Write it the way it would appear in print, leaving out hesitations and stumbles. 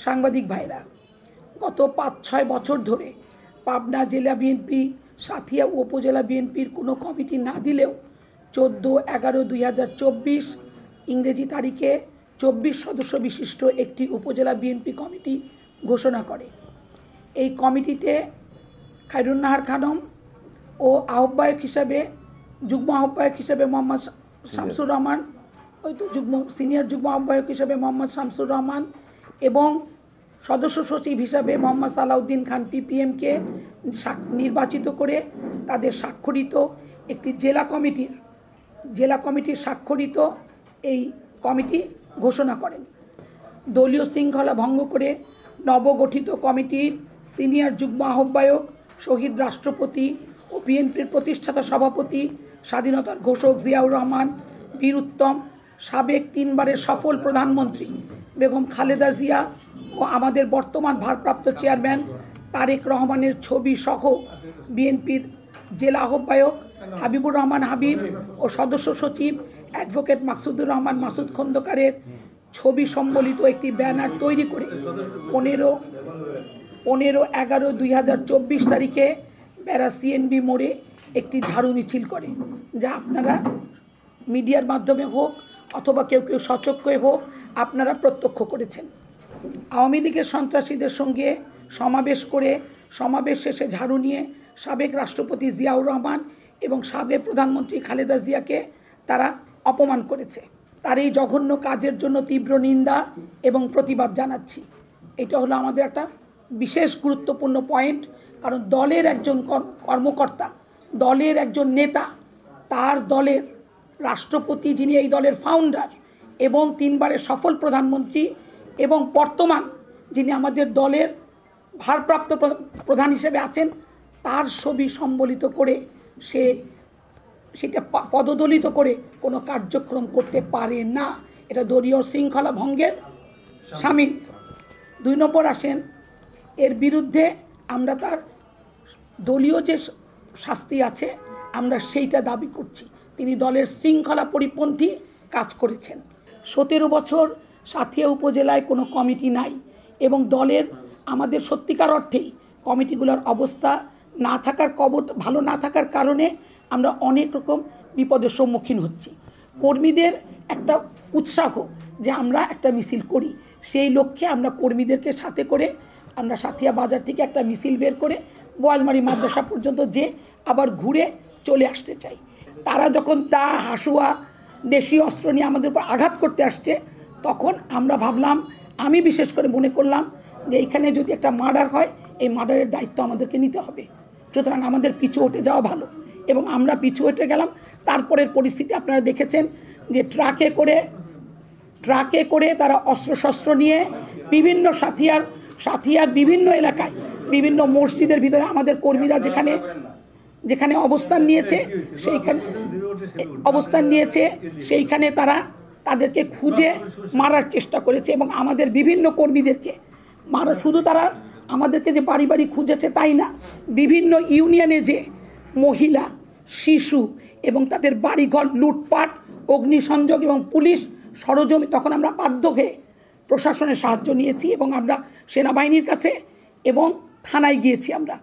সাংবাদিক ভাইরা, গত ৫-৬ বছর ধরে পাবনা জেলা বিএনপি, সাঁথিয়া উপজেলা বিএনপির কোনো কমিটি না দিলেও 14/11/2024 ইংরেজি তারিখে 24 সদস্য বিশিষ্ট একটি উপজেলা বিএনপি কমিটি ঘোষণা করে। এই কমিটিতে খায়রুন্নাহার খানম ও আহ্বায়ক হিসাবে, যুগ্ম আহ্বায়ক হিসাবে মোহাম্মদ শামসুর রহমান, সিনিয়র যুগ্ম আহ্বায়ক হিসাবে মোহাম্মদ শামসুর রহমান এবং সদস্য সচিব হিসাবে মোহাম্মদ সালাউদ্দিন খান পিপিএমকে নির্বাচিত করে তাদের স্বাক্ষরিত একটি জেলা কমিটির স্বাক্ষরিত এই কমিটি ঘোষণা করেন। দলীয় শৃঙ্খলা ভঙ্গ করে নবগঠিত কমিটির সিনিয়র যুগ্ম আহ্বায়ক, শহীদ রাষ্ট্রপতি ও বিএনপির প্রতিষ্ঠাতা সভাপতি, স্বাধীনতার ঘোষক জিয়াউর রহমান, বীর উত্তম, সাবেক 3 বারের সফল প্রধানমন্ত্রী বেগম খালেদা জিয়া ও আমাদের বর্তমান ভারপ্রাপ্ত চেয়ারম্যান তারেক রহমানের ছবি সহ বিএনপির জেলা আহ্বায়ক হাবিবুর রহমান হাবিব ও সদস্য সচিব অ্যাডভোকেট মাকসুদুর রহমান মাসুদ খন্দকারের ছবি সম্বলিত একটি ব্যানার তৈরি করে 15/11/2024 তারিখে বেড়া সিএনবি মোড়ে একটি ঝাড়ু মিছিল করে, যা আপনারা মিডিয়ার মাধ্যমে হোক অথবা কেউ সচক্ষে হোক আপনারা প্রত্যক্ষ করেছেন। আওয়ামী লীগের সন্ত্রাসীদের সঙ্গে সমাবেশ শেষে ঝাড়ু নিয়ে সাবেক রাষ্ট্রপতি জিয়াউর রহমান এবং সাবেক প্রধানমন্ত্রী খালেদা জিয়াকে তারা অপমান করেছে। তার এই জঘন্য কাজের জন্য তীব্র নিন্দা এবং প্রতিবাদ জানাচ্ছি। এটা হলো আমাদের একটা বিশেষ গুরুত্বপূর্ণ পয়েন্ট, কারণ দলের একজন কর্মকর্তা, দলের একজন নেতা, তার দলের রাষ্ট্রপতি যিনি এই দলের ফাউন্ডার এবং 3 বারের সফল প্রধানমন্ত্রী এবং বর্তমান যিনি আমাদের দলের ভারপ্রাপ্ত প্রধান হিসেবে আছেন, তার ছবি সম্বলিত করে সেটা পদদলিত করে কোনো কার্যক্রম করতে পারে না। এটা দলীয় শৃঙ্খলা ভঙ্গের শামিল। 2 নম্বর আসেন, এর বিরুদ্ধে আমরা তার দলীয় যে শাস্তি আছে আমরা সেইটা দাবি করছি। তিনি দলের শৃঙ্খলা পরিপন্থী কাজ করেছেন। 17 বছর সাঁথিয়া উপজেলায় কোনো কমিটি নাই এবং দলের আমাদের সত্যিকার অর্থেই কমিটিগুলোর অবস্থা ভালো না থাকার কারণে আমরা অনেক রকম বিপদের সম্মুখীন হচ্ছি। কর্মীদের একটা উৎসাহ যে আমরা একটা মিছিল করি, সেই লক্ষ্যে আমরা কর্মীদেরকে সাথে করে আমরা সাঁথিয়া বাজার থেকে একটা মিছিল বের করে বোয়ালমারি মাদ্রাসা পর্যন্ত যে আবার ঘুরে চলে আসতে চাই। তারা যখন হাসুয়া দেশীয় অস্ত্র নিয়ে আমাদের উপর আঘাত করতে আসছে, তখন আমরা ভাবলাম, আমি বিশেষ করে মনে করলাম যে এখানে যদি একটা মার্ডার হয়, এই মার্ডারের দায়িত্ব আমাদেরকে নিতে হবে। সুতরাং আমাদের পিছু হটে যাওয়া ভালো এবং আমরা পিছু হটে গেলাম। তারপরের পরিস্থিতি আপনারা দেখেছেন যে ট্রাকে করে তারা অস্ত্রশস্ত্র নিয়ে বিভিন্ন সাথিয়ার বিভিন্ন এলাকায়, বিভিন্ন মসজিদের ভিতরে আমাদের কর্মীরা যেখানে অবস্থান নিয়েছে সেইখানে তারা তাদেরকে খুঁজে মারার চেষ্টা করেছে এবং আমাদের বিভিন্ন কর্মীদেরকে শুধু তারা আমাদেরকে যে বাড়ি বাড়ি খুঁজেছে তাই না, বিভিন্ন ইউনিয়নে যে মহিলা, শিশু এবং তাদের বাড়িঘর লুটপাট, অগ্নিসংযোগ এবং পুলিশ সরজমি, তখন আমরা বাধ্য হয়ে প্রশাসনের সাহায্য নিয়েছি এবং আমরা সেনাবাহিনীর কাছে এবং থানায় গিয়েছি আমরা।